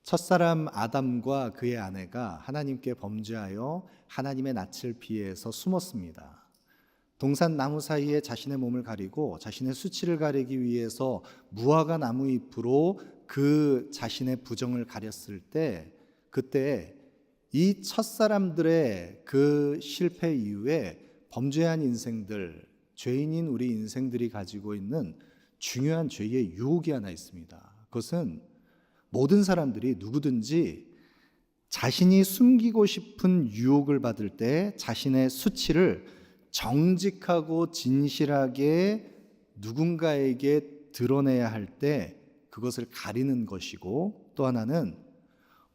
첫사람 아담과 그의 아내가 하나님께 범죄하여 하나님의 낯을 피해서 숨었습니다. 동산 나무 사이에 자신의 몸을 가리고 자신의 수치를 가리기 위해서 무화과 나무 잎으로 그 자신의 부정을 가렸을 때, 그때 이 첫사람들의 그 실패 이후에 범죄한 인생들, 죄인인 우리 인생들이 가지고 있는 중요한 죄의 유혹이 하나 있습니다. 그것은 모든 사람들이 누구든지 자신이 숨기고 싶은 유혹을 받을 때 자신의 수치를 정직하고 진실하게 누군가에게 드러내야 할 때 그것을 가리는 것이고, 또 하나는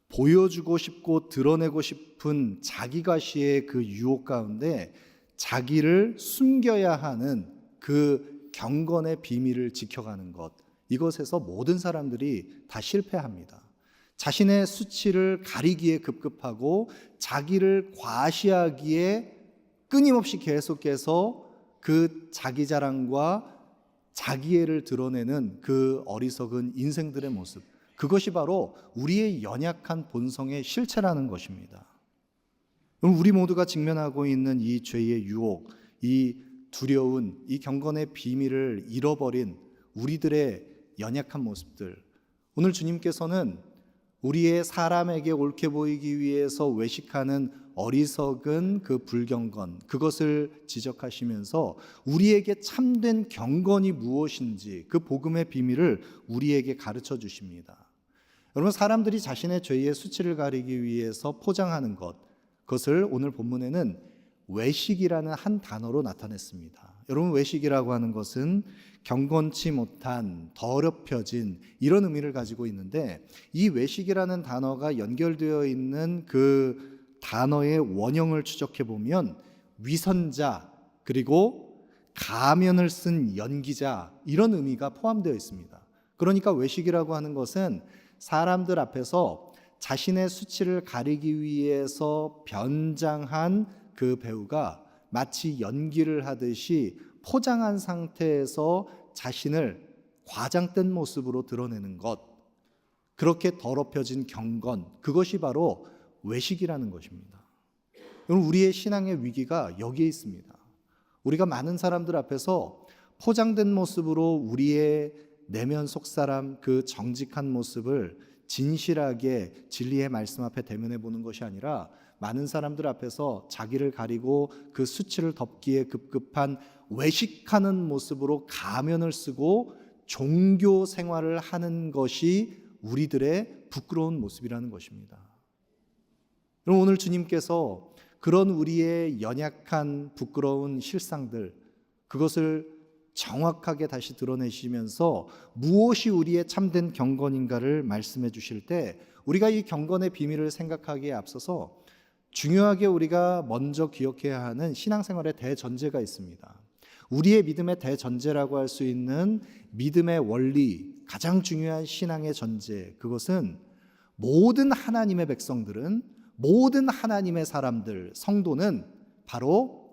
보여주고 싶고 드러내고 싶은 자기가시의 그 유혹 가운데 자기를 숨겨야 하는 그 경건의 비밀을 지켜가는 것, 이것에서 모든 사람들이 다 실패합니다. 자신의 수치를 가리기에 급급하고 자기를 과시하기에 끊임없이 계속해서 그 자기 자랑과 자기애를 드러내는 그 어리석은 인생들의 모습, 그것이 바로 우리의 연약한 본성의 실체라는 것입니다. 우리 모두가 직면하고 있는 이 죄의 유혹, 이 두려운, 이 경건의 비밀을 잃어버린 우리들의 연약한 모습들, 오늘 주님께서는 우리의 사람에게 옳게 보이기 위해서 외식하는 어리석은 그 불경건, 그것을 지적하시면서 우리에게 참된 경건이 무엇인지 그 복음의 비밀을 우리에게 가르쳐 주십니다. 여러분, 사람들이 자신의 죄의 수치를 가리기 위해서 포장하는 것, 그것을 오늘 본문에는 외식이라는 한 단어로 나타냈습니다. 여러분, 외식이라고 하는 것은 경건치 못한, 더럽혀진, 이런 의미를 가지고 있는데, 이 외식이라는 단어가 연결되어 있는 그 단어의 원형을 추적해 보면 위선자, 그리고 가면을 쓴 연기자, 이런 의미가 포함되어 있습니다. 그러니까 외식이라고 하는 것은 사람들 앞에서 자신의 수치를 가리기 위해서 변장한 그 배우가 마치 연기를 하듯이 포장한 상태에서 자신을 과장된 모습으로 드러내는 것, 그렇게 더럽혀진 경건, 그것이 바로 외식이라는 것입니다. 여러분, 우리의 신앙의 위기가 여기에 있습니다. 우리가 많은 사람들 앞에서 포장된 모습으로 우리의 내면 속사람, 그 정직한 모습을 진실하게 진리의 말씀 앞에 대면해 보는 것이 아니라 많은 사람들 앞에서 자기를 가리고 그 수치를 덮기에 급급한 외식하는 모습으로 가면을 쓰고 종교 생활을 하는 것이 우리들의 부끄러운 모습이라는 것입니다. 그럼 오늘 주님께서 그런 우리의 연약한 부끄러운 실상들, 그것을 정확하게 다시 드러내시면서 무엇이 우리의 참된 경건인가를 말씀해 주실 때, 우리가 이 경건의 비밀을 생각하기에 앞서서 중요하게 우리가 먼저 기억해야 하는 신앙생활의 대전제가 있습니다. 우리의 믿음의 대전제라고 할 수 있는 믿음의 원리, 가장 중요한 신앙의 전제, 그것은 모든 하나님의 백성들은, 모든 하나님의 사람들, 성도는 바로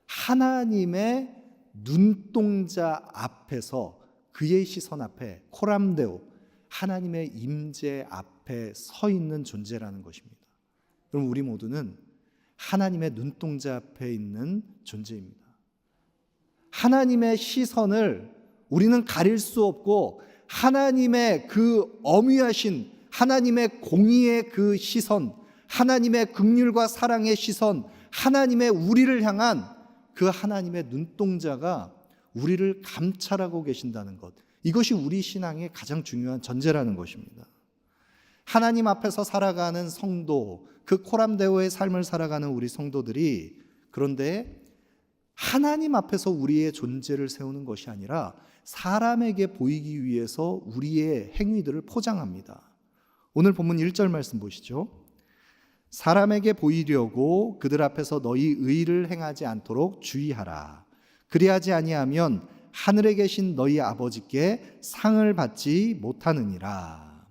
하나님의 눈동자 앞에서, 그의 시선 앞에, 코람데오, 하나님의 임재 앞에 서 있는 존재라는 것입니다. 그럼 우리 모두는 하나님의 눈동자 앞에 있는 존재입니다. 하나님의 시선을 우리는 가릴 수 없고, 하나님의 그 엄위하신 하나님의 공의의 그 시선, 하나님의 긍휼과 사랑의 시선, 하나님의 우리를 향한 그 하나님의 눈동자가 우리를 감찰하고 계신다는 것, 이것이 우리 신앙의 가장 중요한 전제라는 것입니다. 하나님 앞에서 살아가는 성도, 그 코람데오의 삶을 살아가는 우리 성도들이, 그런데 하나님 앞에서 우리의 존재를 세우는 것이 아니라 사람에게 보이기 위해서 우리의 행위들을 포장합니다. 오늘 본문 1절 말씀 보시죠. 사람에게 보이려고 그들 앞에서 너희 의를 행하지 않도록 주의하라. 그리하지 아니하면 하늘에 계신 너희 아버지께 상을 받지 못하느니라.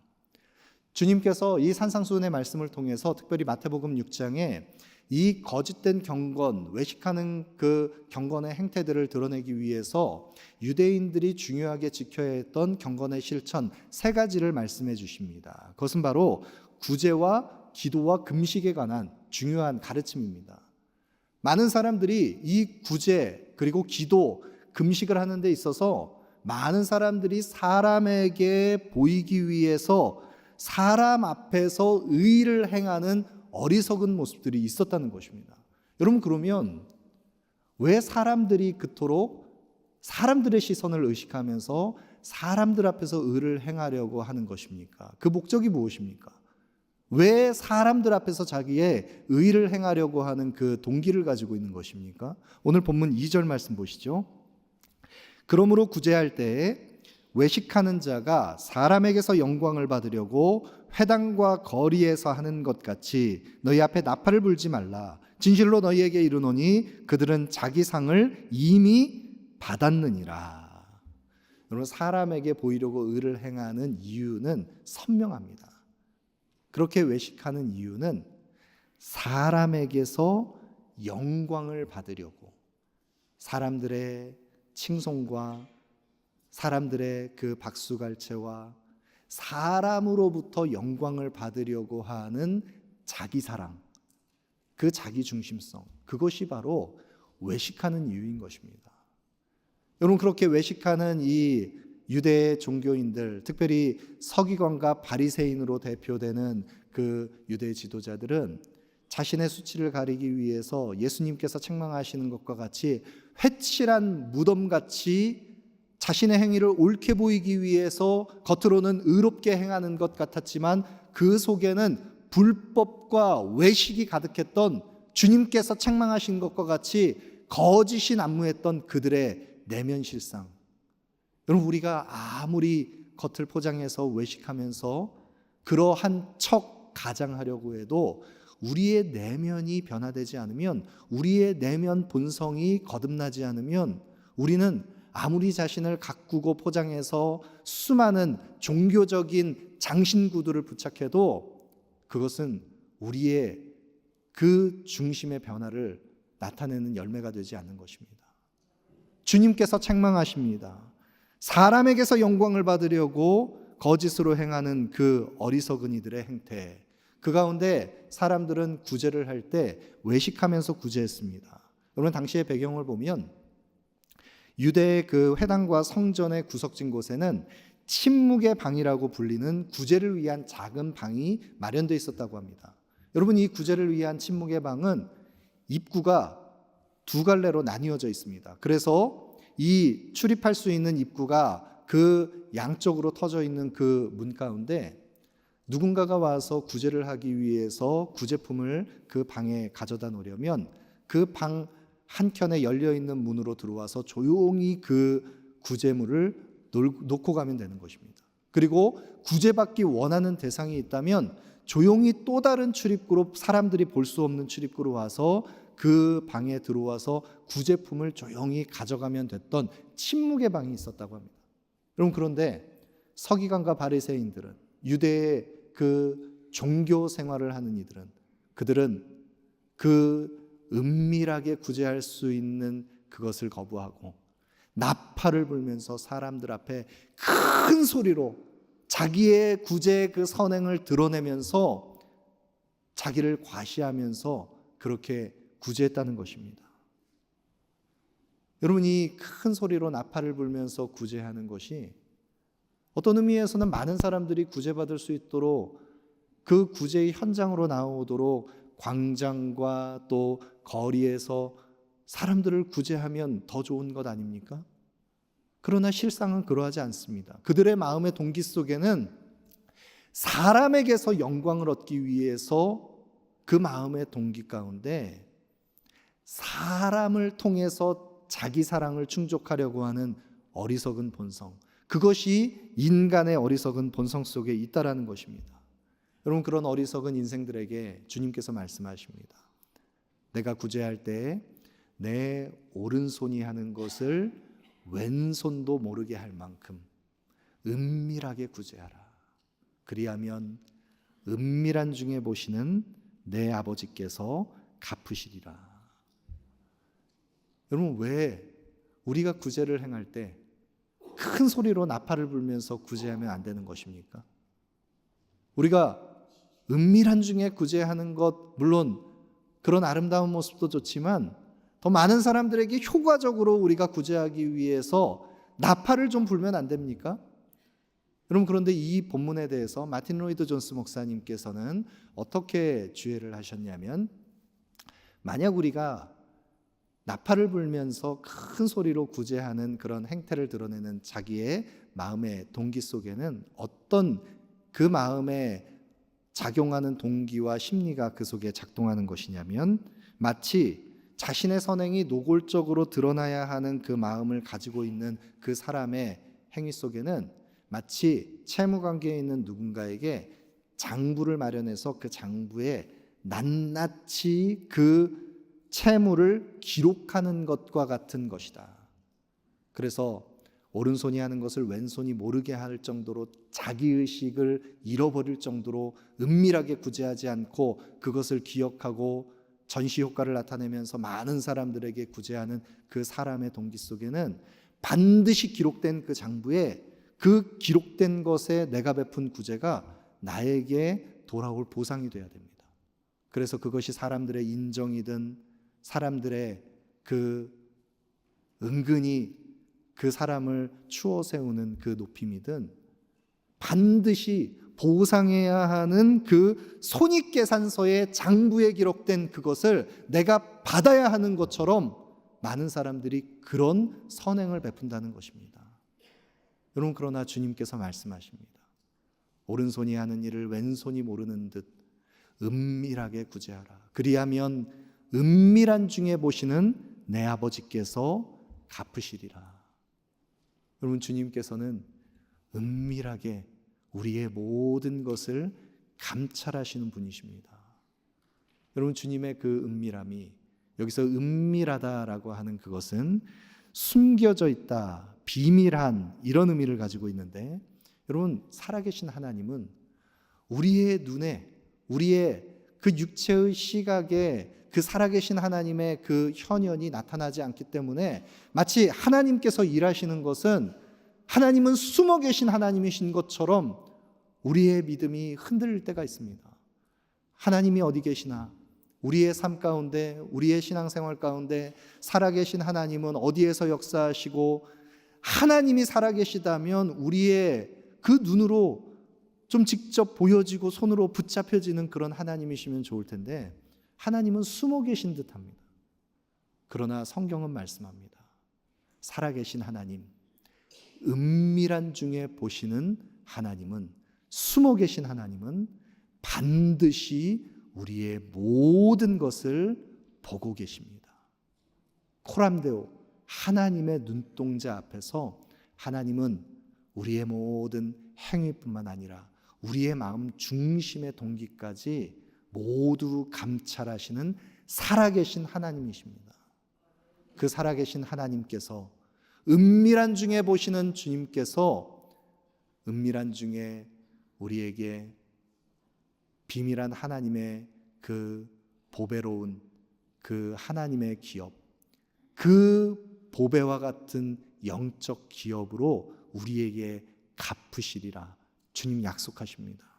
주님께서 이 산상수훈의 말씀을 통해서 특별히 마태복음 6장에 이 거짓된 경건, 외식하는 그 경건의 행태들을 드러내기 위해서 유대인들이 중요하게 지켜야 했던 경건의 실천 3가지를 말씀해 주십니다. 그것은 바로 구제와 기도와 금식에 관한 중요한 가르침입니다. 많은 사람들이 이 구제 그리고 기도, 금식을 하는 데 있어서 많은 사람들이 사람에게 보이기 위해서 사람 앞에서 의를 행하는 어리석은 모습들이 있었다는 것입니다. 여러분, 그러면 왜 사람들이 그토록 사람들의 시선을 의식하면서 사람들 앞에서 의를 행하려고 하는 것입니까? 그 목적이 무엇입니까? 왜 사람들 앞에서 자기의 의를 행하려고 하는 그 동기를 가지고 있는 것입니까? 오늘 본문 2절 말씀 보시죠. 그러므로 구제할 때에 외식하는 자가 사람에게서 영광을 받으려고 회당과 거리에서 하는 것 같이 너희 앞에 나팔을 불지 말라. 진실로 너희에게 이르노니 그들은 자기 상을 이미 받았느니라. 여러분, 사람에게 보이려고 의를 행하는 이유는 선명합니다. 그렇게 외식하는 이유는 사람에게서 영광을 받으려고, 사람들의 칭송과 사람들의 그 박수갈채와 사람으로부터 영광을 받으려고 하는 자기사랑, 그 자기중심성, 그것이 바로 외식하는 이유인 것입니다. 여러분, 그렇게 외식하는 이 유대 종교인들, 특별히 서기관과 바리새인으로 대표되는 그 유대 지도자들은 자신의 수치를 가리기 위해서 예수님께서 책망하시는 것과 같이 회칠한 무덤같이 자신의 행위를 옳게 보이기 위해서 겉으로는 의롭게 행하는 것 같았지만 그 속에는 불법과 외식이 가득했던, 주님께서 책망하신 것과 같이 거짓이 난무했던 그들의 내면 실상. 여러분, 우리가 아무리 겉을 포장해서 외식하면서 그러한 척 가장하려고 해도 우리의 내면이 변화되지 않으면, 우리의 내면 본성이 거듭나지 않으면 우리는 아무리 자신을 가꾸고 포장해서 수많은 종교적인 장신구두를 부착해도 그것은 우리의 그 중심의 변화를 나타내는 열매가 되지 않는 것입니다. 주님께서 책망하십니다. 사람에게서 영광을 받으려고 거짓으로 행하는 그 어리석은 이들의 행태, 그 가운데 사람들은 구제를 할 때 외식하면서 구제했습니다. 여러분, 당시의 배경을 보면 유대의 그 회당과 성전의 구석진 곳에는 침묵의 방이라고 불리는 구제를 위한 작은 방이 마련되어 있었다고 합니다. 여러분, 이 구제를 위한 침묵의 방은 입구가 2갈래로 나뉘어져 있습니다. 그래서 이 출입할 수 있는 입구가 그 양쪽으로 터져 있는 그 문 가운데 누군가가 와서 구제를 하기 위해서 구제품을 그 방에 가져다 놓으려면 그 방 한켠에 열려있는 문으로 들어와서 조용히 그 구제물을 놓고 가면 되는 것입니다. 그리고 구제받기 원하는 대상이 있다면 조용히 또 다른 출입구로, 사람들이 볼 수 없는 출입구로 와서 그 방에 들어와서 구제품을 조용히 가져가면 됐던 침묵의 방이 있었다고 합니다. 여러분, 그런데 서기관과 바리새인들은, 유대의 그 종교 생활을 하는 이들은, 그들은 그 은밀하게 구제할 수 있는 그것을 거부하고 나팔을 불면서 사람들 앞에 큰 소리로 자기의 구제 그 선행을 드러내면서 자기를 과시하면서 그렇게 구제했다는 것입니다. 여러분, 이 큰 소리로 나팔을 불면서 구제하는 것이 어떤 의미에서는 많은 사람들이 구제받을 수 있도록, 그 구제의 현장으로 나오도록 광장과 또 거리에서 사람들을 구제하면 더 좋은 것 아닙니까? 그러나 실상은 그러하지 않습니다. 그들의 마음의 동기 속에는 사람에게서 영광을 얻기 위해서 그 마음의 동기 가운데 사람을 통해서 자기 사랑을 충족하려고 하는 어리석은 본성, 그것이 인간의 어리석은 본성 속에 있다라는 것입니다. 여러분, 그런 어리석은 인생들에게 주님께서 말씀하십니다. 내가 구제할 때 내 오른손이 하는 것을 왼손도 모르게 할 만큼 은밀하게 구제하라. 그리하면 은밀한 중에 보시는 내 아버지께서 갚으시리라. 여러분, 왜 우리가 구제를 행할 때 큰 소리로 나팔을 불면서 구제하면 안 되는 것입니까? 우리가 은밀한 중에 구제하는 것, 물론 그런 아름다운 모습도 좋지만 더 많은 사람들에게 효과적으로 우리가 구제하기 위해서 나팔을 좀 불면 안 됩니까? 여러분, 그런데 이 본문에 대해서 마틴 로이드 존스 목사님께서는 어떻게 주의를 하셨냐면, 만약 우리가 나팔을 불면서 큰 소리로 구제하는 그런 행태를 드러내는 자기의 마음의 동기 속에는 어떤 그 마음에 작용하는 동기와 심리가 그 속에 작동하는 것이냐면, 마치 자신의 선행이 노골적으로 드러나야 하는 그 마음을 가지고 있는 그 사람의 행위 속에는 마치 채무관계에 있는 누군가에게 장부를 마련해서 그 장부에 낱낱이 그 채무를 기록하는 것과 같은 것이다. 그래서 오른손이 하는 것을 왼손이 모르게 할 정도로 자기의식을 잃어버릴 정도로 은밀하게 구제하지 않고 그것을 기억하고 전시효과를 나타내면서 많은 사람들에게 구제하는 그 사람의 동기 속에는 반드시 기록된 그 장부에 그 기록된 것에 내가 베푼 구제가 나에게 돌아올 보상이 되어야 됩니다. 그래서 그것이 사람들의 인정이든 사람들의 그 은근히 그 사람을 추워 세우는 그 높임이든 반드시 보상해야 하는 그 손익계산서의 장부에 기록된 그것을 내가 받아야 하는 것처럼 많은 사람들이 그런 선행을 베푼다는 것입니다. 여러분, 그러나 주님께서 말씀하십니다. 오른손이 하는 일을 왼손이 모르는 듯 은밀하게 구제하라. 그리하면 은밀한 중에 보시는 내 아버지께서 갚으시리라. 여러분, 주님께서는 은밀하게 우리의 모든 것을 감찰하시는 분이십니다. 여러분, 주님의 그 은밀함이, 여기서 은밀하다라고 하는 그것은 숨겨져 있다, 비밀한, 이런 의미를 가지고 있는데, 여러분, 살아계신 하나님은 우리의 눈에, 우리의 그 육체의 시각에 그 살아계신 하나님의 그 현현이 나타나지 않기 때문에 마치 하나님께서 일하시는 것은 하나님은 숨어 계신 하나님이신 것처럼 우리의 믿음이 흔들릴 때가 있습니다. 하나님이 어디 계시나? 우리의 삶 가운데, 우리의 신앙생활 가운데 살아계신 하나님은 어디에서 역사하시고, 하나님이 살아계시다면 우리의 그 눈으로 좀 직접 보여지고 손으로 붙잡혀지는 그런 하나님이시면 좋을 텐데, 하나님은 숨어 계신 듯합니다. 그러나 성경은 말씀합니다. 살아계신 하나님, 은밀한 중에 보시는 하나님은, 숨어 계신 하나님은 반드시 우리의 모든 것을 보고 계십니다. 코람데오, 하나님의 눈동자 앞에서 하나님은 우리의 모든 행위뿐만 아니라 우리의 마음 중심의 동기까지 모두 감찰하시는 살아계신 하나님이십니다. 그 살아계신 하나님께서, 은밀한 중에 보시는 주님께서 은밀한 중에 우리에게 비밀한 하나님의 그 보배로운 그 하나님의 기업, 그 보배와 같은 영적 기업으로 우리에게 갚으시리라 주님 약속하십니다.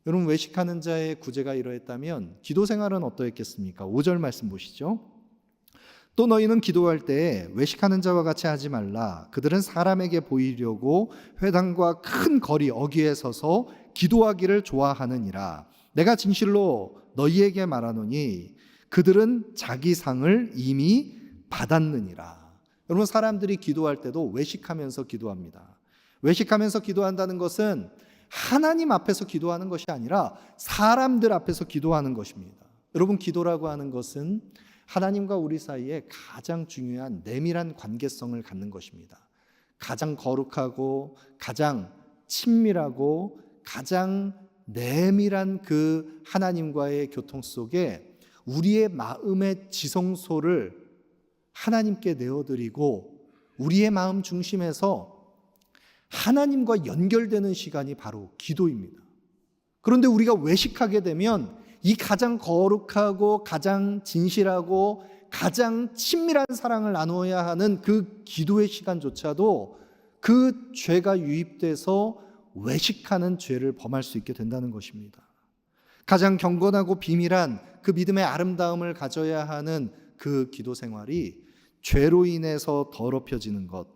여러분, 외식하는 자의 구제가 이러했다면 기도 생활은 어떠했겠습니까? 5절 말씀 보시죠. 또 너희는 기도할 때에 외식하는 자와 같이 하지 말라. 그들은 사람에게 보이려고 회당과 큰 거리 어귀에 서서 기도하기를 좋아하느니라. 내가 진실로 너희에게 말하노니 그들은 자기 상을 이미 받았느니라. 여러분, 사람들이 기도할 때도 외식하면서 기도합니다. 외식하면서 기도한다는 것은 하나님 앞에서 기도하는 것이 아니라 사람들 앞에서 기도하는 것입니다. 여러분, 기도라고 하는 것은 하나님과 우리 사이에 가장 중요한 내밀한 관계성을 갖는 것입니다. 가장 거룩하고 가장 친밀하고 가장 내밀한 그 하나님과의 교통 속에 우리의 마음의 지성소를 하나님께 내어드리고 우리의 마음 중심에서 하나님과 연결되는 시간이 바로 기도입니다. 그런데 우리가 외식하게 되면 이 가장 거룩하고 가장 진실하고 가장 친밀한 사랑을 나누어야 하는 그 기도의 시간조차도 그 죄가 유입돼서 외식하는 죄를 범할 수 있게 된다는 것입니다. 가장 경건하고 비밀한 그 믿음의 아름다움을 가져야 하는 그 기도 생활이 죄로 인해서 더럽혀지는 것.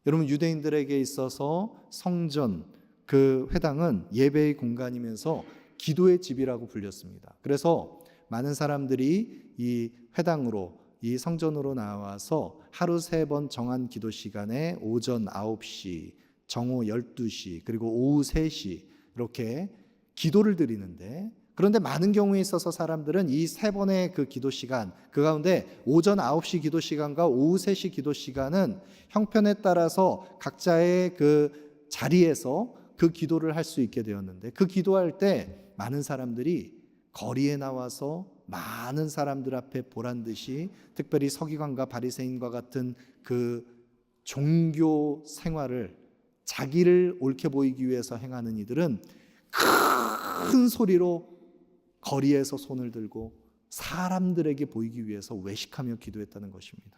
여러분, 유대인들에게 있어서 성전, 그 회당은 예배의 공간이면서 기도의 집이라고 불렸습니다. 그래서 많은 사람들이 이 회당으로, 이 성전으로 나와서 하루 3번 정한 기도 시간에 오전 9시, 정오 12시, 그리고 오후 3시 이렇게 기도를 드리는데, 그런데 많은 경우에 있어서 사람들은 이 3번의 그 기도 시간, 그 가운데 오전 9시 기도 시간과 오후 3시 기도 시간은 형편에 따라서 각자의 그 자리에서 그 기도를 할 수 있게 되었는데, 그 기도할 때 많은 사람들이 거리에 나와서 많은 사람들 앞에 보란 듯이, 특별히 서기관과 바리새인과 같은 그 종교 생활을 자기를 옳게 보이기 위해서 행하는 이들은 큰 소리로 거리에서 손을 들고 사람들에게 보이기 위해서 외식하며 기도했다는 것입니다.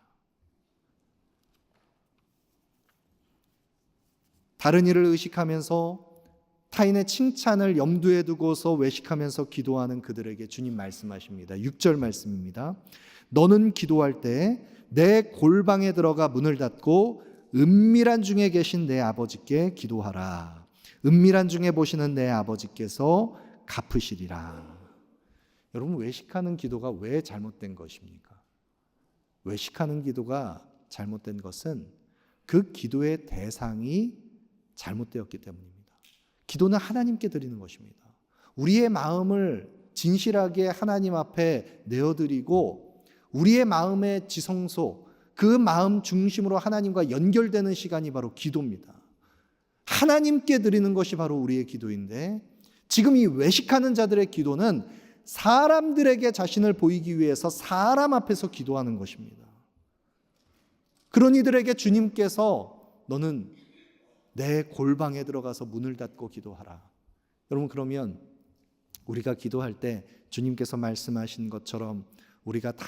다른 일을 의식하면서 타인의 칭찬을 염두에 두고서 외식하면서 기도하는 그들에게 주님 말씀하십니다. 6절 말씀입니다. 너는 기도할 때 내 골방에 들어가 문을 닫고 은밀한 중에 계신 내 아버지께 기도하라. 은밀한 중에 보시는 내 아버지께서 갚으시리라. 여러분, 외식하는 기도가 왜 잘못된 것입니까? 외식하는 기도가 잘못된 것은 그 기도의 대상이 잘못되었기 때문입니다. 기도는 하나님께 드리는 것입니다. 우리의 마음을 진실하게 하나님 앞에 내어드리고 우리의 마음의 지성소, 그 마음 중심으로 하나님과 연결되는 시간이 바로 기도입니다. 하나님께 드리는 것이 바로 우리의 기도인데, 지금 이 외식하는 자들의 기도는 사람들에게 자신을 보이기 위해서 사람 앞에서 기도하는 것입니다. 그런 이들에게 주님께서 너는 내 골방에 들어가서 문을 닫고 기도하라. 여러분, 그러면 우리가 기도할 때 주님께서 말씀하신 것처럼 우리가 다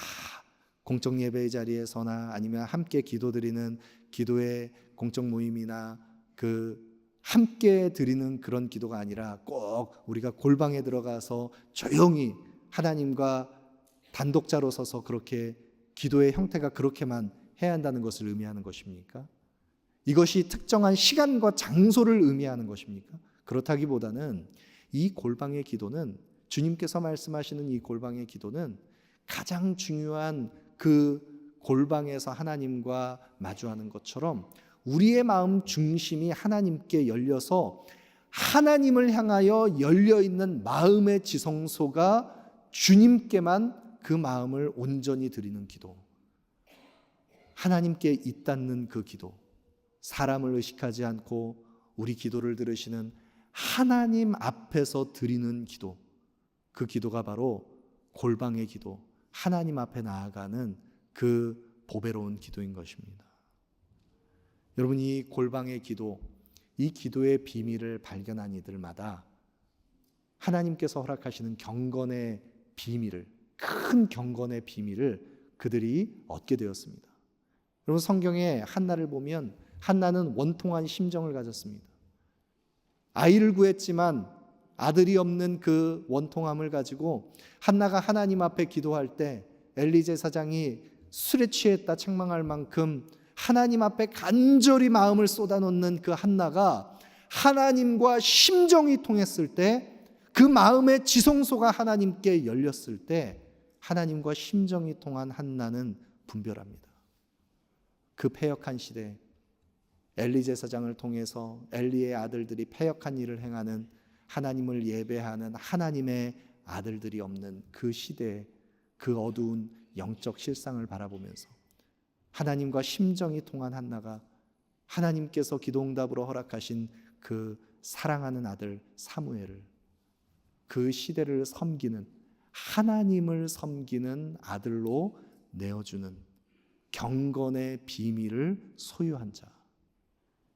공적 예배의 자리에서나 아니면 함께 기도드리는 기도의 공적 모임이나 그 함께 드리는 그런 기도가 아니라 꼭 우리가 골방에 들어가서 조용히 하나님과 단독자로 서서 그렇게 기도의 형태가 그렇게만 해야 한다는 것을 의미하는 것입니까? 이것이 특정한 시간과 장소를 의미하는 것입니까? 그렇다기보다는 이 골방의 기도는, 주님께서 말씀하시는 이 골방의 기도는 가장 중요한 그 골방에서 하나님과 마주하는 것처럼 우리의 마음 중심이 하나님께 열려서 하나님을 향하여 열려있는 마음의 지성소가 주님께만 그 마음을 온전히 드리는 기도, 하나님께 입닿는 그 기도, 사람을 의식하지 않고 우리 기도를 들으시는 하나님 앞에서 드리는 기도, 그 기도가 바로 골방의 기도, 하나님 앞에 나아가는 그 보배로운 기도인 것입니다. 여러분, 이 골방의 기도, 이 기도의 비밀을 발견한 이들마다 하나님께서 허락하시는 경건의 비밀을, 큰 경건의 비밀을 그들이 얻게 되었습니다. 여러분, 성경에 한나를 보면 한나는 원통한 심정을 가졌습니다. 아이를 구했지만 아들이 없는 그 원통함을 가지고 한나가 하나님 앞에 기도할 때 엘리 제사장이 술에 취했다 책망할 만큼 하나님 앞에 간절히 마음을 쏟아놓는 그 한나가 하나님과 심정이 통했을 때, 그 마음의 지성소가 하나님께 열렸을 때 하나님과 심정이 통한 한나는 분별합니다. 그 패역한 시대, 엘리 제사장을 통해서 엘리의 아들들이 패역한 일을 행하는, 하나님을 예배하는 하나님의 아들들이 없는 그 시대에, 그 어두운 영적 실상을 바라보면서 하나님과 심정이 통한 한나가 하나님께서 기도응답으로 허락하신 그 사랑하는 아들 사무엘을, 그 시대를 섬기는, 하나님을 섬기는 아들로 내어주는 경건의 비밀을 소유한 자.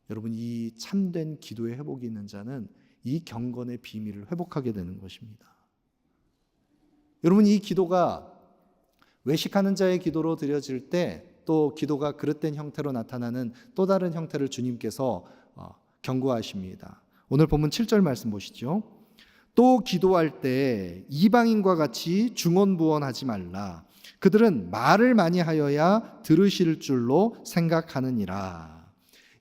여러분, 이 참된 기도의 회복이 있는 자는 이 경건의 비밀을 회복하게 되는 것입니다. 여러분, 이 기도가 외식하는 자의 기도로 드려질 때 또 기도가 그릇된 형태로 나타나는 또 다른 형태를 주님께서 경고하십니다. 오늘 본문 7절 말씀 보시죠. 또 기도할 때 이방인과 같이 중언부언하지 말라. 그들은 말을 많이 하여야 들으실 줄로 생각하느니라.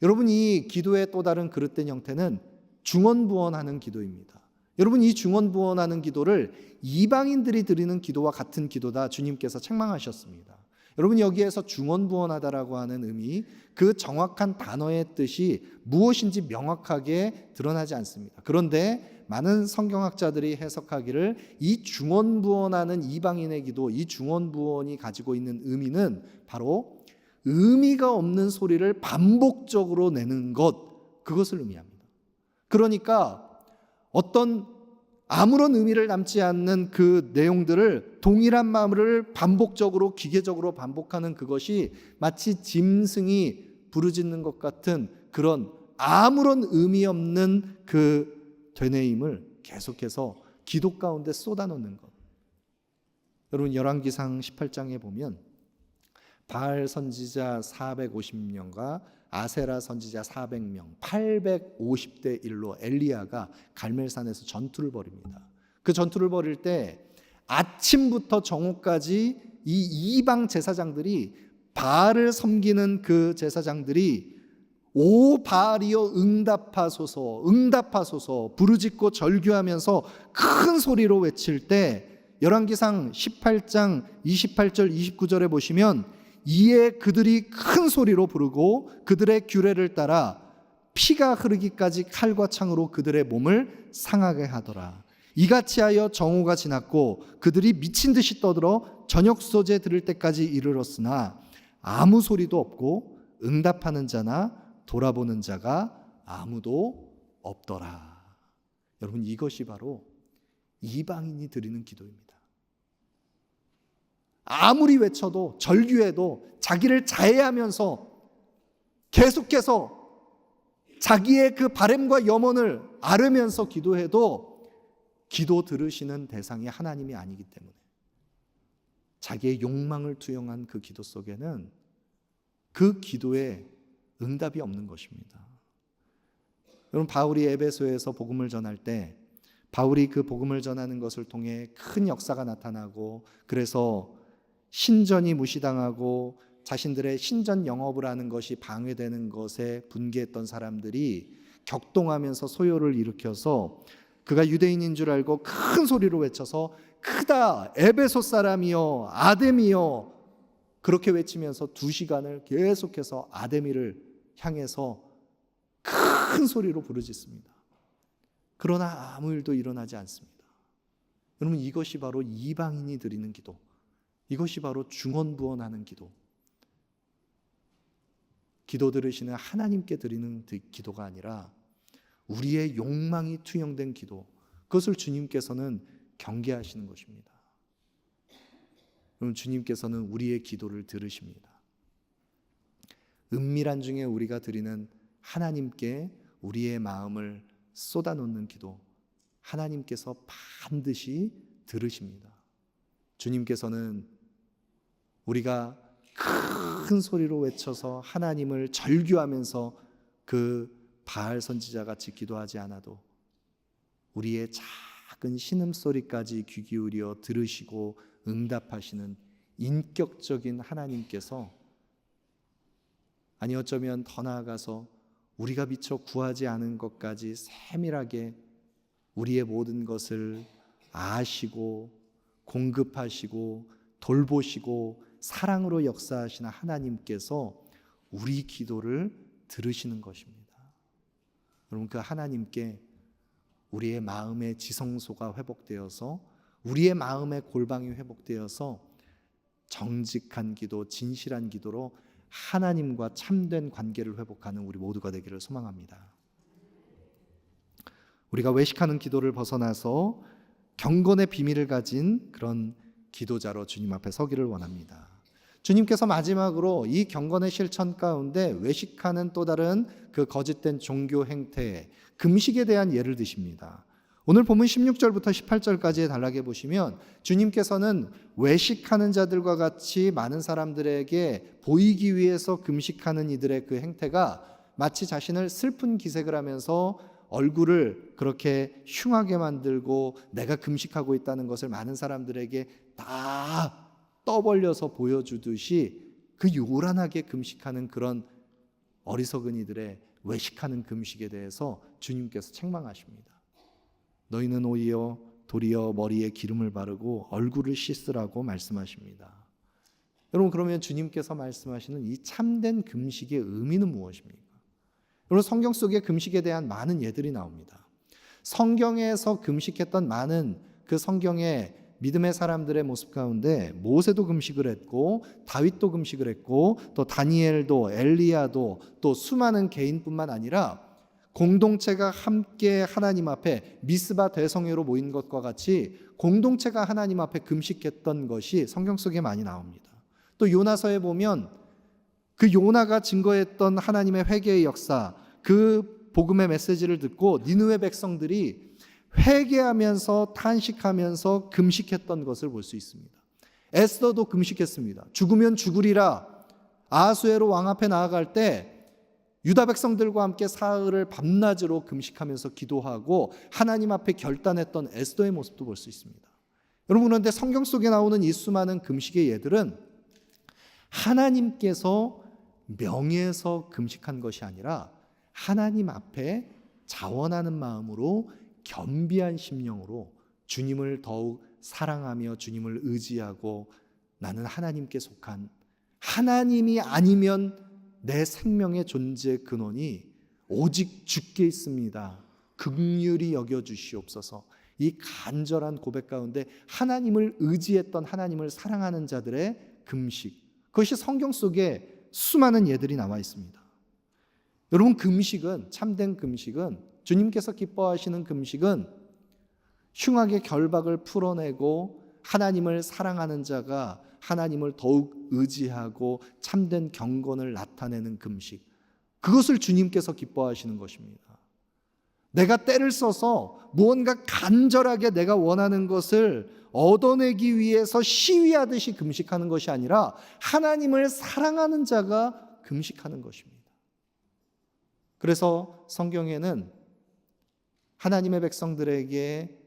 여러분, 이 기도의 또 다른 그릇된 형태는 중언부언하는 기도입니다. 여러분, 이 중언부언하는 기도를 이방인들이 드리는 기도와 같은 기도다 주님께서 책망하셨습니다. 여러분, 여기에서 중언부언하다라고 하는 의미, 그 정확한 단어의 뜻이 무엇인지 명확하게 드러나지 않습니다. 그런데 많은 성경학자들이 해석하기를 이 중언부언하는 이방인의 기도, 이 중언부언이 가지고 있는 의미는 바로 의미가 없는 소리를 반복적으로 내는 것, 그것을 의미합니다. 그러니까 어떤 아무런 의미를 남지 않는 그 내용들을 동일한 마음을 반복적으로 기계적으로 반복하는 그것이 마치 짐승이 부르짖는 것 같은 그런 아무런 의미 없는 그 되뇌임을 계속해서 기도 가운데 쏟아놓는 것. 여러분, 열왕기상 18장에 보면 바알 선지자 450명과 아세라 선지자 400명, 850대 1로 엘리야가 갈멜산에서 전투를 벌입니다. 그 전투를 벌일 때 아침부터 정오까지 이 이방 제사장들이 바알을 섬기는 그 제사장들이 오 바알이여 응답하소서, 응답하소서 부르짖고 절규하면서 큰 소리로 외칠 때 열왕기상 18장 28절 29절에 보시면 이에 그들이 큰 소리로 부르고 그들의 규례를 따라 피가 흐르기까지 칼과 창으로 그들의 몸을 상하게 하더라. 이같이 하여 정오가 지났고 그들이 미친 듯이 떠들어 저녁 소재 들을 때까지 이르렀으나 아무 소리도 없고 응답하는 자나 돌아보는 자가 아무도 없더라. 여러분, 이것이 바로 이방인이 드리는 기도입니다. 아무리 외쳐도 절규해도 자기를 자해하면서 계속해서 자기의 그 바램과 염원을 앓으면서 기도해도 기도 들으시는 대상이 하나님이 아니기 때문에 자기의 욕망을 투영한 그 기도 속에는 그 기도에 응답이 없는 것입니다. 여러분, 바울이 에베소에서 복음을 전할 때 바울이 그 복음을 전하는 것을 통해 큰 역사가 나타나고 그래서 신전이 무시당하고 자신들의 신전 영업을 하는 것이 방해되는 것에 분개했던 사람들이 격동하면서 소요를 일으켜서 그가 유대인인 줄 알고 큰 소리로 외쳐서 크다 에베소 사람이여 아데미여 그렇게 외치면서 2시간을 계속해서 아데미를 향해서 큰 소리로 부르짖습니다. 그러나 아무 일도 일어나지 않습니다. 여러분, 이것이 바로 이방인이 드리는 기도, 이것이 바로 중언부언하는 기도, 기도 들으시는 하나님께 드리는 기도가 아니라 우리의 욕망이 투영된 기도, 그것을 주님께서는 경계하시는 것입니다. 그럼 주님께서는 우리의 기도를 들으십니다. 은밀한 중에 우리가 드리는 하나님께 우리의 마음을 쏟아놓는 기도, 하나님께서 반드시 들으십니다. 주님께서는 우리가 큰 소리로 외쳐서 하나님을 절규하면서 그 바알 선지자 같이 기도하지 않아도 우리의 작은 신음소리까지 귀 기울여 들으시고 응답하시는 인격적인 하나님께서, 아니 어쩌면 더 나아가서 우리가 미처 구하지 않은 것까지 세밀하게 우리의 모든 것을 아시고 공급하시고 돌보시고 사랑으로 역사하시는 하나님께서 우리 기도를 들으시는 것입니다. 여러분, 그 하나님께 우리의 마음의 지성소가 회복되어서 우리의 마음의 골방이 회복되어서 정직한 기도, 진실한 기도로 하나님과 참된 관계를 회복하는 우리 모두가 되기를 소망합니다. 우리가 외식하는 기도를 벗어나서 경건의 비밀을 가진 그런 기도자로 주님 앞에 서기를 원합니다. 주님께서 마지막으로 이 경건의 실천 가운데 외식하는 또 다른 그 거짓된 종교 행태, 금식에 대한 예를 드십니다. 오늘 본문 16절부터 18절까지의 단락에 보시면 주님께서는 외식하는 자들과 같이 많은 사람들에게 보이기 위해서 금식하는 이들의 그 행태가 마치 자신을 슬픈 기색을 하면서 얼굴을 그렇게 흉하게 만들고 내가 금식하고 있다는 것을 많은 사람들에게 다 떠벌려서 보여주듯이 그 요란하게 금식하는 그런 어리석은 이들의 외식하는 금식에 대해서 주님께서 책망하십니다. 너희는 오히려 도리어 머리에 기름을 바르고 얼굴을 씻으라고 말씀하십니다. 여러분, 그러면 주님께서 말씀하시는 이 참된 금식의 의미는 무엇입니까? 여러분, 성경 속에 금식에 대한 많은 예들이 나옵니다. 성경에서 금식했던 많은 그 성경의 믿음의 사람들의 모습 가운데 모세도 금식을 했고 다윗도 금식을 했고 또 다니엘도 엘리야도 또 수많은 개인뿐만 아니라 공동체가 함께 하나님 앞에 미스바 대성회로 모인 것과 같이 공동체가 하나님 앞에 금식했던 것이 성경 속에 많이 나옵니다. 또 요나서에 보면 그 요나가 증거했던 하나님의 회개의 역사, 그 복음의 메시지를 듣고 니느웨 백성들이 회개하면서 탄식하면서 금식했던 것을 볼 수 있습니다. 에스더도 금식했습니다. 죽으면 죽으리라. 아하수에로 왕 앞에 나아갈 때 유다 백성들과 함께 사흘을 밤낮으로 금식하면서 기도하고 하나님 앞에 결단했던 에스더의 모습도 볼 수 있습니다. 여러분, 그런데 성경 속에 나오는 이 수많은 금식의 예들은 하나님께서 명예에서 금식한 것이 아니라 하나님 앞에 자원하는 마음으로 겸비한 심령으로 주님을 더욱 사랑하며 주님을 의지하고 나는 하나님께 속한, 하나님이 아니면 내 생명의 존재 근원이 오직 주께 있습니다. 긍휼히 여겨주시옵소서. 이 간절한 고백 가운데 하나님을 의지했던, 하나님을 사랑하는 자들의 금식, 그것이 성경 속에 수많은 예들이 나와 있습니다. 여러분, 금식은, 참된 금식은, 주님께서 기뻐하시는 금식은 흉악의 결박을 풀어내고 하나님을 사랑하는 자가 하나님을 더욱 의지하고 참된 경건을 나타내는 금식, 그것을 주님께서 기뻐하시는 것입니다. 내가 때를 써서 무언가 간절하게 내가 원하는 것을 얻어내기 위해서 시위하듯이 금식하는 것이 아니라 하나님을 사랑하는 자가 금식하는 것입니다. 그래서 성경에는 하나님의 백성들에게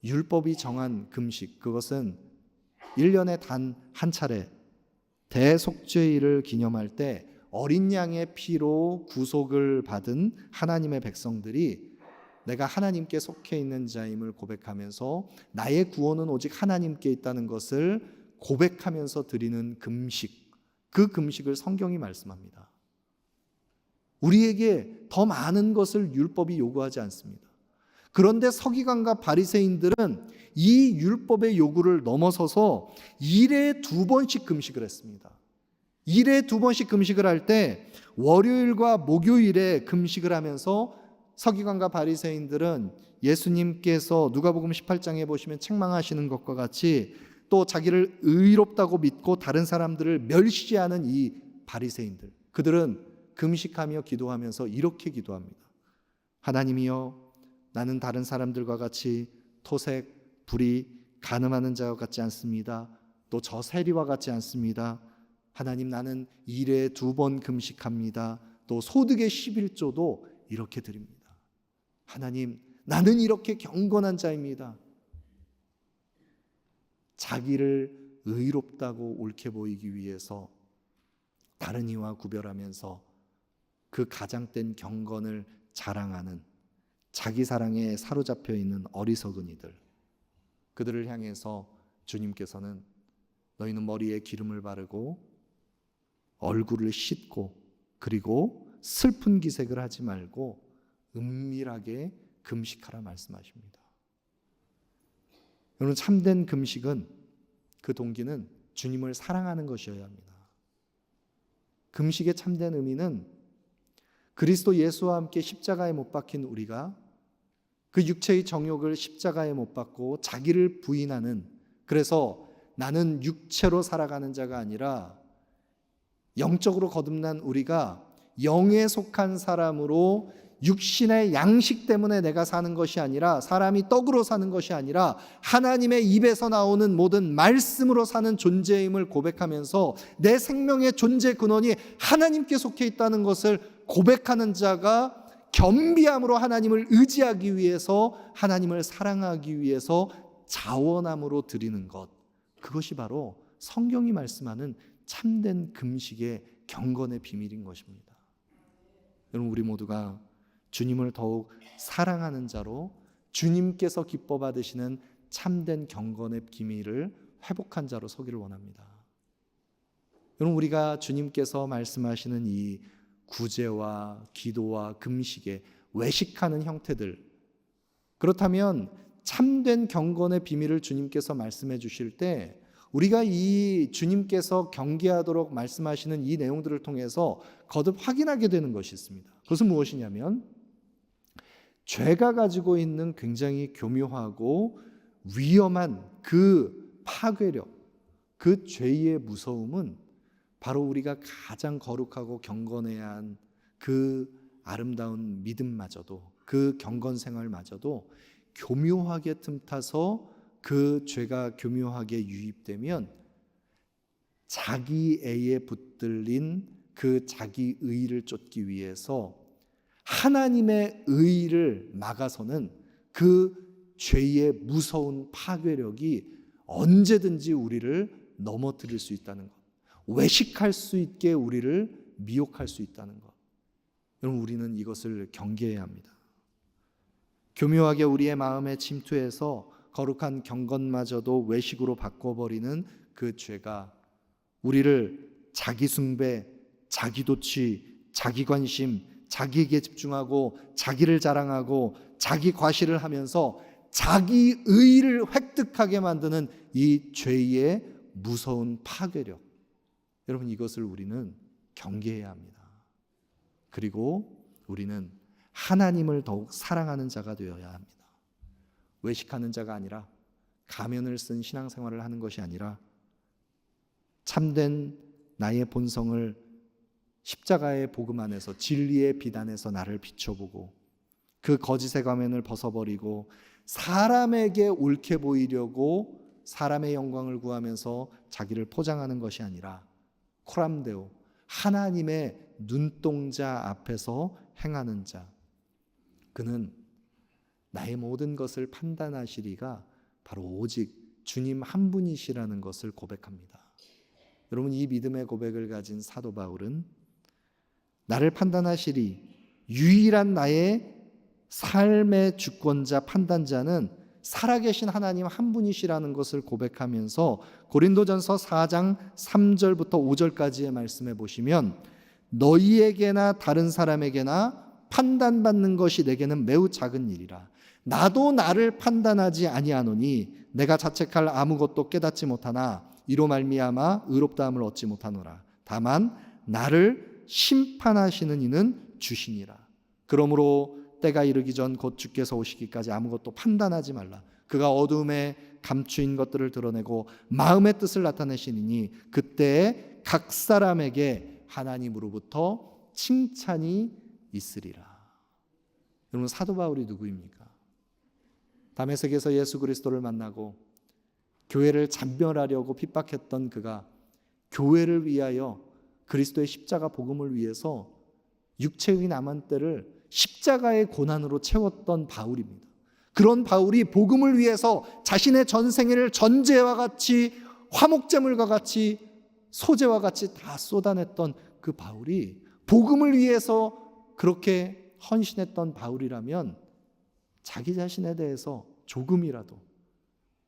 율법이 정한 금식, 그것은 1년에 단 한 차례 대속죄일을 기념할 때 어린 양의 피로 구속을 받은 하나님의 백성들이 내가 하나님께 속해 있는 자임을 고백하면서 나의 구원은 오직 하나님께 있다는 것을 고백하면서 드리는 금식, 그 금식을 성경이 말씀합니다. 우리에게 더 많은 것을 율법이 요구하지 않습니다. 그런데 서기관과 바리새인들은 이 율법의 요구를 넘어서서 일에 2번씩 금식을 했습니다. 일에 2번씩 금식을 할 때 월요일과 목요일에 금식을 하면서 서기관과 바리새인들은 예수님께서 누가복음 18장에 보시면 책망하시는 것과 같이 또 자기를 의롭다고 믿고 다른 사람들을 멸시하는 이 바리새인들, 그들은 금식하며 기도하면서 이렇게 기도합니다. 하나님이여, 나는 다른 사람들과 같이 토색, 불의, 간음하는 자와 같지 않습니다. 또 저 세리와 같지 않습니다. 하나님, 나는 일에 2번 금식합니다. 또 소득의 11조도 이렇게 드립니다. 하나님, 나는 이렇게 경건한 자입니다. 자기를 의롭다고 옳게 보이기 위해서 다른 이와 구별하면서 그 가장된 경건을 자랑하는, 자기 사랑에 사로잡혀 있는 어리석은 이들, 그들을 향해서 주님께서는 너희는 머리에 기름을 바르고 얼굴을 씻고 그리고 슬픈 기색을 하지 말고 은밀하게 금식하라 말씀하십니다. 여러분, 참된 금식은, 그 동기는 주님을 사랑하는 것이어야 합니다. 금식의 참된 의미는 그리스도 예수와 함께 십자가에 못 박힌 우리가 그 육체의 정욕을 십자가에 못 박고 자기를 부인하는, 그래서 나는 육체로 살아가는 자가 아니라 영적으로 거듭난 우리가 영에 속한 사람으로 육신의 양식 때문에 내가 사는 것이 아니라, 사람이 떡으로 사는 것이 아니라 하나님의 입에서 나오는 모든 말씀으로 사는 존재임을 고백하면서 내 생명의 존재 근원이 하나님께 속해 있다는 것을 고백하는 자가 겸비함으로 하나님을 의지하기 위해서, 하나님을 사랑하기 위해서 자원함으로 드리는 것, 그것이 바로 성경이 말씀하는 참된 금식의 경건의 비밀인 것입니다. 여러분, 우리 모두가 주님을 더욱 사랑하는 자로 주님께서 기뻐 받으시는 참된 경건의 비밀을 회복한 자로 서기를 원합니다. 여러분, 우리가 주님께서 말씀하시는 이 구제와 기도와 금식에 외식하는 형태들, 그렇다면 참된 경건의 비밀을 주님께서 말씀해 주실 때 우리가 이 주님께서 경계하도록 말씀하시는 이 내용들을 통해서 거듭 확인하게 되는 것이 있습니다. 그것은 무엇이냐면, 죄가 가지고 있는 굉장히 교묘하고 위험한 그 파괴력, 그 죄의 무서움은 바로 우리가 가장 거룩하고 경건해야 한 그 아름다운 믿음마저도, 그 경건 생활마저도 교묘하게 틈타서 그 죄가 교묘하게 유입되면 자기 애에 붙들린 그 자기 의를 쫓기 위해서 하나님의 의를 막아서는 그 죄의 무서운 파괴력이 언제든지 우리를 넘어뜨릴 수 있다는 것, 외식할 수 있게 우리를 미혹할 수 있다는 것. 여러분, 우리는 이것을 경계해야 합니다. 교묘하게 우리의 마음에 침투해서 거룩한 경건마저도 외식으로 바꿔버리는 그 죄가 우리를 자기 숭배, 자기 도취, 자기 관심, 자기에게 집중하고 자기를 자랑하고 자기 과시를 하면서 자기 의를 획득하게 만드는 이 죄의 무서운 파괴력, 여러분, 이것을 우리는 경계해야 합니다. 그리고 우리는 하나님을 더욱 사랑하는 자가 되어야 합니다. 외식하는 자가 아니라, 가면을 쓴 신앙생활을 하는 것이 아니라, 참된 나의 본성을 십자가의 복음 안에서, 진리의 빛 안에서 나를 비춰보고 그 거짓의 가면을 벗어버리고 사람에게 옳게 보이려고 사람의 영광을 구하면서 자기를 포장하는 것이 아니라, 코람데오, 하나님의 눈동자 앞에서 행하는 자, 그는 나의 모든 것을 판단하시리가 바로 오직 주님 한 분이시라는 것을 고백합니다. 여러분, 이 믿음의 고백을 가진 사도 바울은 나를 판단하시리, 유일한 나의 삶의 주권자, 판단자는 살아계신 하나님 한 분이시라는 것을 고백하면서 고린도전서 4장 3절부터 5절까지의 말씀에 보시면, 너희에게나 다른 사람에게나 판단받는 것이 내게는 매우 작은 일이라. 나도 나를 판단하지 아니하노니 내가 자책할 아무것도 깨닫지 못하나 이로 말미암아 의롭다함을 얻지 못하노라. 다만 나를 심판하시는 이는 주시니라. 그러므로 때가 이르기 전 곧 주께서 오시기까지 아무것도 판단하지 말라. 그가 어둠에 감추인 것들을 드러내고 마음의 뜻을 나타내시니 그때에 각 사람에게 하나님으로부터 칭찬이 있으리라. 여러분, 사도 바울이 누구입니까? 다메섹에서 예수 그리스도를 만나고 교회를 잔멸하려고 핍박했던 그가 교회를 위하여, 그리스도의 십자가 복음을 위해서 육체의 남은 때를 십자가의 고난으로 채웠던 바울입니다. 그런 바울이 복음을 위해서 자신의 전생애를 전제와 같이, 화목제물과 같이, 소재와 같이 다 쏟아냈던 그 바울이, 복음을 위해서 그렇게 헌신했던 바울이라면 자기 자신에 대해서 조금이라도,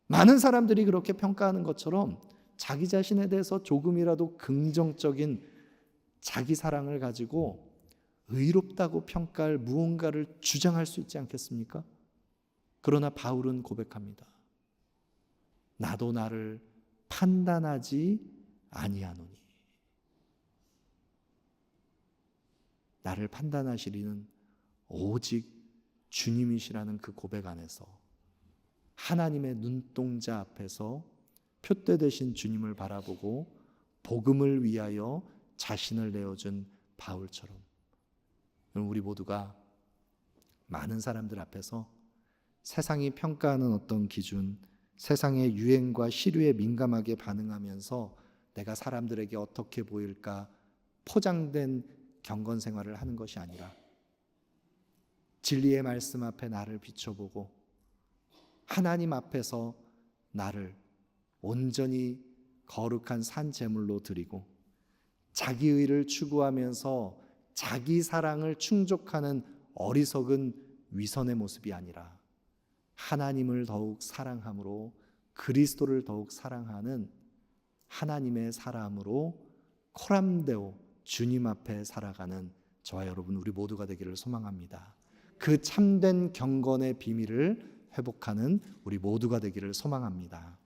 많은 사람들이 그렇게 평가하는 것처럼 자기 자신에 대해서 조금이라도 긍정적인 자기 사랑을 가지고 의롭다고 평가할 무언가를 주장할 수 있지 않겠습니까? 그러나 바울은 고백합니다. 나도 나를 판단하지 아니하노니. 나를 판단하시리는 오직 주님이시라는 그 고백 안에서 하나님의 눈동자 앞에서 표대 되신 주님을 바라보고 복음을 위하여 자신을 내어준 바울처럼 우리 모두가 많은 사람들 앞에서 세상이 평가하는 어떤 기준, 세상의 유행과 시류에 민감하게 반응하면서 내가 사람들에게 어떻게 보일까 포장된 경건 생활을 하는 것이 아니라 진리의 말씀 앞에 나를 비춰보고 하나님 앞에서 나를 온전히 거룩한 산 제물로 드리고 자기의를 추구하면서 자기 사랑을 충족하는 어리석은 위선의 모습이 아니라 하나님을 더욱 사랑함으로 그리스도를 더욱 사랑하는 하나님의 사람으로 코람데오 주님 앞에 살아가는 저와 여러분 우리 모두가 되기를 소망합니다. 그 참된 경건의 비밀을 회복하는 우리 모두가 되기를 소망합니다.